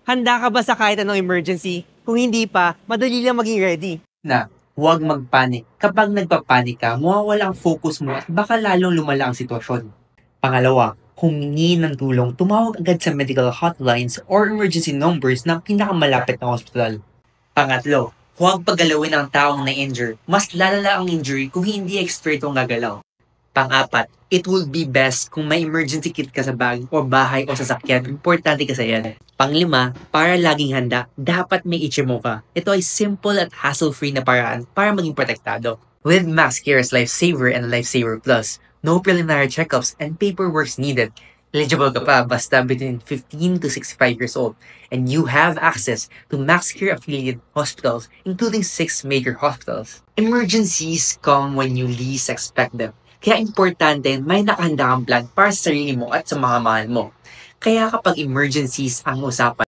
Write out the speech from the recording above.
Handa ka ba sa kahit anong emergency? Kung hindi pa, madali lang maging ready. Huwag magpanik. Kapag nagpapanik ka, mawawala ang focus mo at baka lalong lumala ang sitwasyon. Pangalawa, humingi ng tulong, tumawag agad sa medical hotlines or emergency numbers ng pinakamalapit na hospital. Pangatlo, huwag pagalawin ang taong na-injure. Mas lalala ang injury kung hindi eksperto ang gagalaw. Pang-apat, it will be best kung may emergency kit ka sa bag o bahay o sasakyan. Importante ka sa yan. Pang-lima, para laging handa, dapat may HMO ka. Ito ay simple at hassle-free na paraan para maging protektado. With MaxCare's Lifesaver and Lifesaver Plus, no preliminary checkups and paperwork needed. Eligible ka pa basta between 15 to 65 years old. And you have access to MaxCare affiliated hospitals, including 6 major hospitals. Emergencies come when you least expect them. Kaya importante may nakahanda kang plan para sa sarili mo at sa mga mahal mo. Kaya kapag emergencies ang usapan,